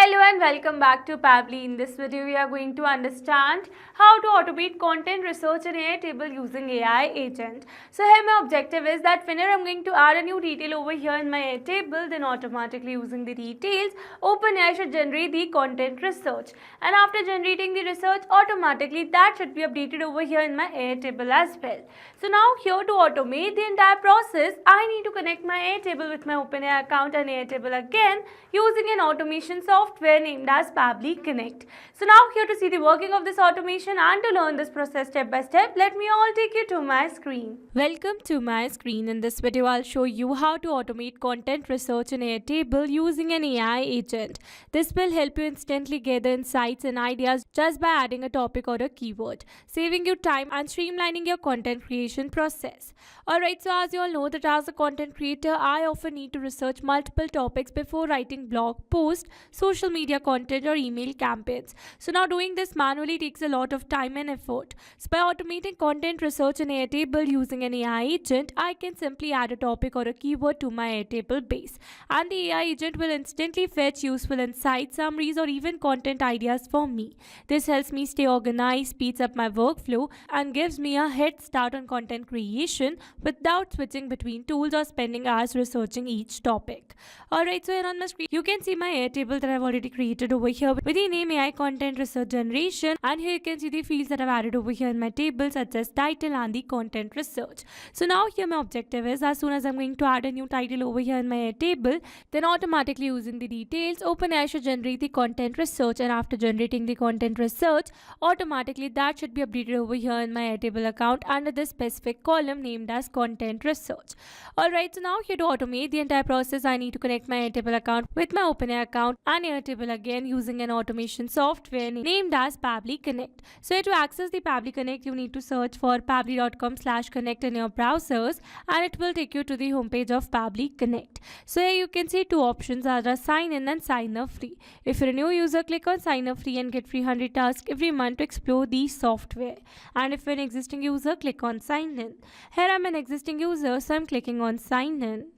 Hello and welcome back to Pabbly. In this video, we are going to understand how to automate content research in Airtable using AI agent. So here my objective is that whenever I'm going to add a new detail over here in my Airtable, then automatically using the details, OpenAI should generate the content research. And after generating the research, automatically that should be updated over here in my Airtable as well. So now here to automate the entire process, I need to connect my Airtable with my OpenAI account and Airtable again using an automation software named as Pabbly Connect. So now here to see the working of this automation and to learn this process step by step, let me all take you to my screen. Welcome to my screen. In this video, I'll show you how to automate content research in Airtable using an AI agent. This will help you instantly gather insights and ideas just by adding a topic or a keyword, saving you time and streamlining your content creation process. Alright, so as you all know that as a content creator, I often need to research multiple topics before writing blog posts, social media content or email campaigns. So now doing this manually takes a lot of time and effort. So by automating content research in Airtable using an AI agent, I can simply add a topic or a keyword to my Airtable base. And the AI agent will instantly fetch useful insights, summaries or even content ideas for me. This helps me stay organized, speeds up my workflow and gives me a head start on content creation without switching between tools or spending hours researching each topic. Alright, so here on my screen, you can see my Airtable that I've already created over here with the name AI Content Research Generation, and here you can see the fields that I've added over here in my table such as title and the content research. So now here my objective is as soon as I'm going to add a new title over here in my Airtable, then automatically using the details, OpenAI should generate the content research, and after generating the content research, automatically that should be updated over here in my Airtable account under this specific column named as content research. Alright, so now here to automate the entire process, I need to connect my Airtable account with my OpenAI account and Airtable again using an automation software named as Pabbly Connect. So here to access the Pabbly Connect, you need to search for pabbly.com/connect in your browsers and it will take you to the homepage of Pabbly Connect. So here you can see two options are sign in and sign up free. If you're a new user, click on sign up free and get free 100 tasks every month to explore the software. And if you're an existing user, click on sign in. Here I'm an existing user, so I'm clicking on sign in.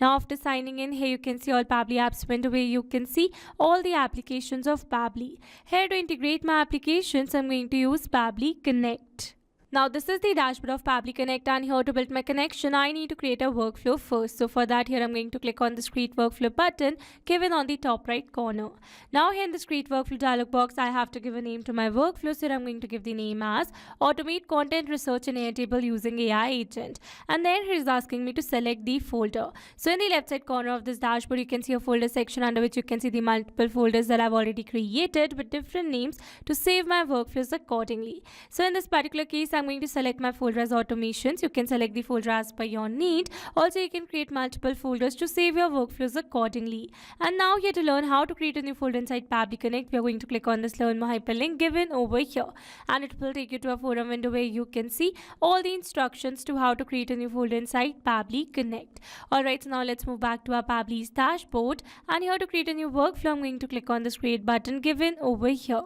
Now after signing in, here you can see all Pabbly apps window where you can see all the applications of Pabbly. Here to integrate my applications, I'm going to use Pabbly Connect. Now this is the dashboard of Pabbly Connect, and here to build my connection, I need to create a workflow first. So for that, here I'm going to click on this Create Workflow button given on the top right corner. Now here in this Create Workflow dialog box, I have to give a name to my workflow. So I'm going to give the name as Automate Content Research in Airtable using AI Agent. And then he's asking me to select the folder. So in the left side corner of this dashboard, you can see a folder section under which you can see the multiple folders that I've already created with different names to save my workflows accordingly. So in this particular case, I'm going to select my folder as automations. You can select the folder as per your need. Also, you can create multiple folders to save your workflows accordingly. And now here to learn how to create a new folder inside Pabbly Connect, we are going to click on this Learn More hyperlink given over here. And it will take you to a forum window where you can see all the instructions to how to create a new folder inside Pabbly Connect. Alright, so now let's move back to our Pabbly's dashboard. And here to create a new workflow, I'm going to click on this Create button given over here.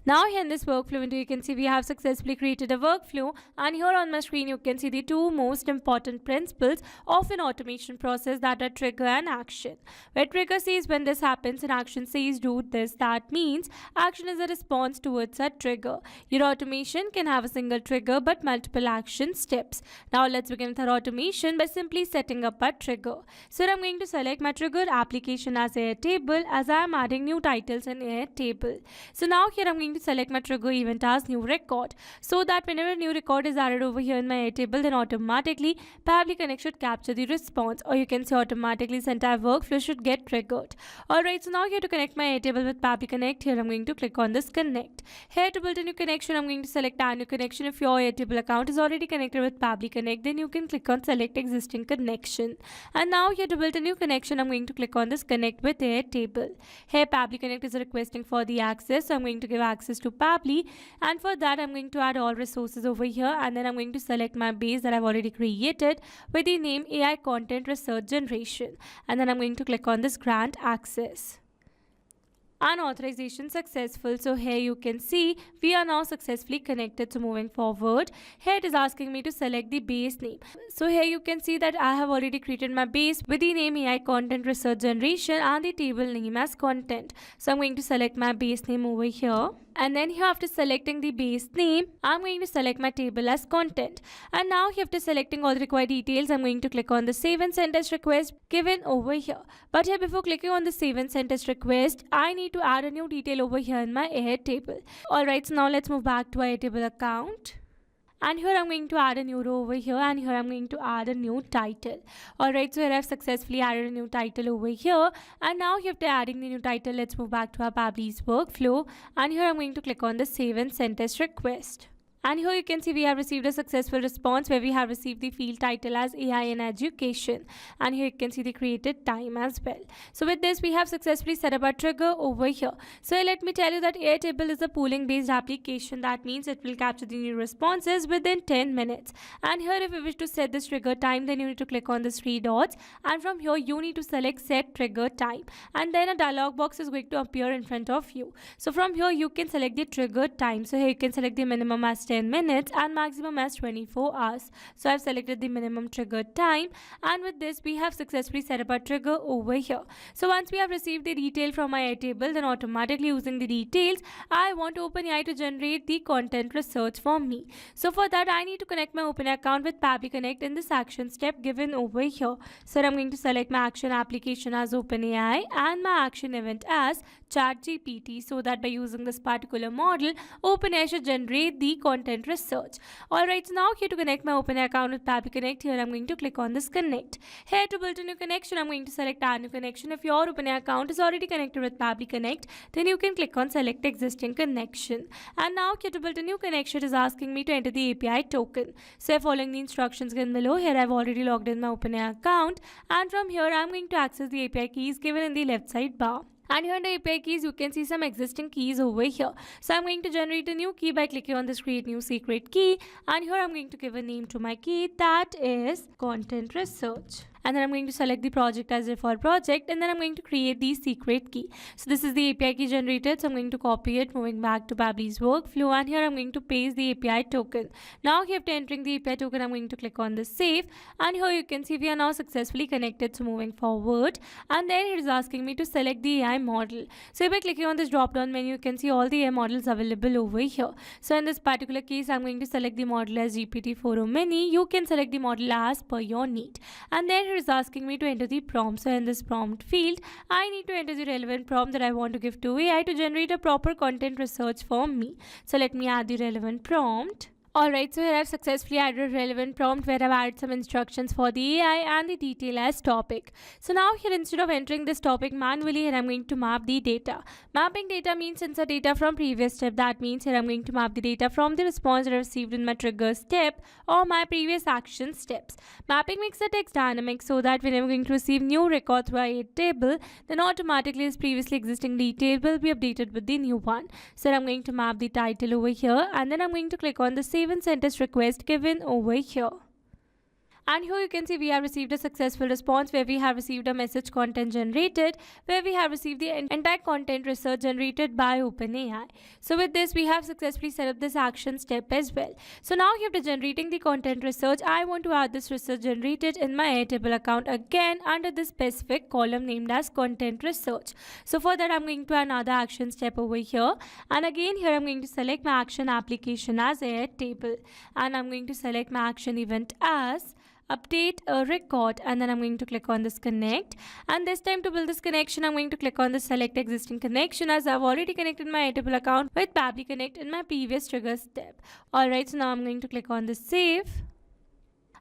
Now here in this workflow window, you can see we have successfully created a workflow, and here on my screen you can see the two most important principles of an automation process, that are trigger and action. Where trigger says when this happens and action says do this, that means action is a response towards a trigger. Your automation can have a single trigger but multiple action steps. Now let's begin with our automation by simply setting up a trigger. So I'm going to select my trigger application as Airtable as I am adding new titles in Airtable. So now here I'm going to select my trigger event as new record, so that whenever a new record is added over here in my Airtable, then automatically Pabbly Connect should capture the response, or you can say automatically this entire workflow should get triggered. Alright, so now here to connect my Airtable with Pabbly Connect, here I'm going to click on this connect. Here to build a new connection, I'm going to select add new connection. If your Airtable account is already connected with Pabbly Connect, then you can click on select existing connection. And now here to build a new connection, I'm going to click on this connect with Airtable. Here Pabbly Connect is requesting for the access, so I'm going to give access to Pabbly, and for that I'm going to add all resources over here, and then I'm going to select my base that I've already created with the name AI Content Research Generation, and then I'm going to click on this grant access. and authorization successful. So here you can see we are now successfully connected. So moving forward, here it is asking me to select the base name. So here you can see that I have already created my base with the name AI Content Research Generation and the table name as content. So I'm going to select my base name over here, and then here after selecting the base name, I'm going to select my table as content. And now here after selecting all the required details, I'm going to click on the save and send test request given over here. But here before clicking on the save and send test request, I need to add a new detail over here in my Airtable. Alright, so now let's move back to our Airtable account. And here I'm going to add a new row over here, and here I'm going to add a new title. Alright, so here I've successfully added a new title over here. And now after adding the new title, let's move back to our Pabbly's workflow. And here I'm going to click on the save and send test request. And here you can see we have received a successful response where we have received the field title as AI in Education. And here you can see the created time as well. So with this, we have successfully set up our trigger over here. So let me tell you that Airtable is a polling based application. That means it will capture the new responses within 10 minutes. And here if you wish to set this trigger time, then you need to click on the three dots. And from here, you need to select set trigger time. And then a dialog box is going to appear in front of you. So from here, you can select the trigger time. So here you can select the minimum as 10 minutes and maximum as 24 hours. So I've selected the minimum trigger time, and with this we have successfully set up our trigger over here. So once we have received the detail from my Airtable, then automatically using the details, I want OpenAI to generate the content research for me. So for that, I need to connect my OpenAI account with Pabbly Connect in this action step given over here. So I'm going to select my action application as OpenAI and my action event as ChatGPT, so that by using this particular model, OpenAI should generate the content research. Alright, so now here to connect my OpenAI account with Pabbly Connect, here I'm going to click on this connect. Here to build a new connection, I'm going to select add new connection. If your OpenAI account is already connected with Pabbly Connect, then you can click on select existing connection. And now here to build a new connection, it is asking me to enter the API token. So following the instructions given below, here I've already logged in my OpenAI account, and from here I'm going to access the API keys given in the left side bar. And here in the API keys, you can see some existing keys over here. So I'm going to generate a new key by clicking on this create new secret key. And here I'm going to give a name to my key, that is content research. And then I'm going to select the project as default project, and then I'm going to create the secret key. So this is the API key generated, so I'm going to copy it, moving back to Pabbly's workflow, and here I'm going to paste the API token. Now here after entering the API token, I'm going to click on the save, and here you can see we are now successfully connected. So moving forward, and then it is asking me to select the AI model. So by clicking on this drop down menu, you can see all the AI models available over here. So in this particular case, I'm going to select the model as GPT-4o Mini. You can select the model as per your need. And then it is asking me to enter the prompt. So in this prompt field, I need to enter the relevant prompt that I want to give to AI to generate a proper content research for me. So let me add the relevant prompt. Alright, so here I've successfully added a relevant prompt where I've added some instructions for the AI and the detail as topic. So now here instead of entering this topic manually, here I'm going to map the data. Mapping data means insert data from previous step. That means here I'm going to map the data from the response that I received in my trigger step or my previous action steps. Mapping makes the text dynamic so that when I'm going to receive new record through a table, then automatically this previously existing detail will be updated with the new one. So I'm going to map the title over here, and then I'm going to click on the save and send test request given over here. And here you can see we have received a successful response where we have received a message content generated, where we have received the entire content research generated by OpenAI. So with this, we have successfully set up this action step as well. So now here after generating the content research, I want to add this research generated in my Airtable account again under this specific column named as content research. So for that, I'm going to add another action step over here. And again, here I'm going to select my action application as Airtable. And I'm going to select my action event as update a record, and then I'm going to click on this connect. And this time to build this connection, I'm going to click on the select existing connection as I've already connected my Airtable account with Pabbly Connect in my previous trigger step. Alright, so now I'm going to click on the save.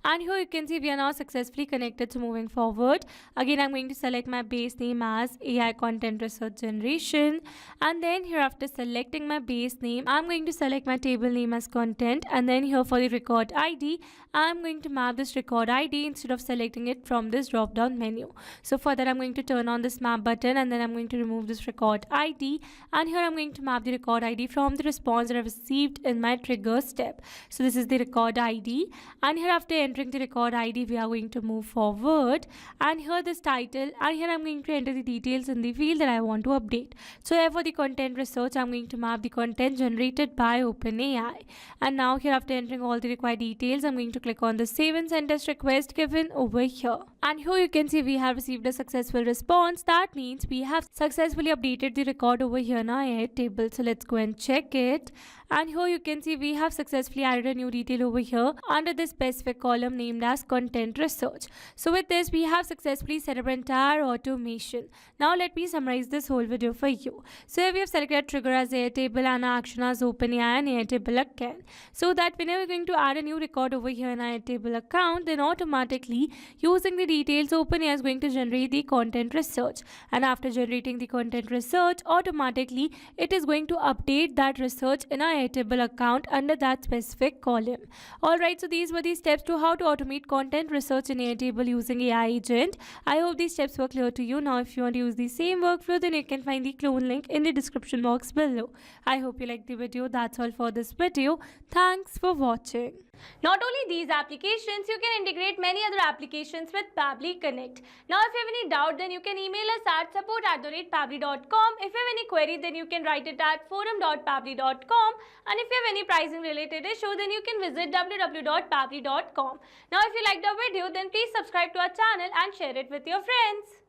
And here you can see we are now successfully connected. So moving forward, again I'm going to select my base name as AI Content Research Generation, and then here after selecting my base name, I'm going to select my table name as content, and then here for the record ID, I'm going to map this record ID instead of selecting it from this drop down menu. So for that, I'm going to turn on this map button, and then I'm going to remove this record ID, and here I'm going to map the record ID from the response that I've received in my trigger step. So this is the record ID, and here after entering the record ID, we are going to move forward, and here this title, and here I'm going to enter the details in the field that I want to update. So here for the content research, I'm going to map the content generated by OpenAI. And now here, after entering all the required details, I'm going to click on the save and send test request given over here. And here you can see we have received a successful response. That means we have successfully updated the record over here in our Airtable. So let's go and check it. And here you can see we have successfully added a new detail over here under this specific column named as content research. So with this, we have successfully set up an entire automation. Now let me summarize this whole video for you. So here we have selected trigger as Airtable and our action as OpenAI and Airtable again. So that whenever we're going to add a new record over here in our Airtable account, then automatically using the details, OpenAI is going to generate the content research. And after generating the content research, automatically it is going to update that research in our Airtable account under that specific column. Alright, so these were the steps to how to automate content research in Airtable using AI agent. I hope these steps were clear to you. Now if you want to use the same workflow, then you can find the clone link in the description box below. I hope you liked the video. That's all for this video. Thanks for watching. Not only these applications, you can integrate many other applications with Pabbly Connect. Now if you have any doubt, then you can email us at support@pabbly.com. If you have any query, then you can write it at forum.pabbly.com. And if you have any pricing related issue, then you can visit www.pabbly.com. Now if you liked the video, then please subscribe to our channel and share it with your friends.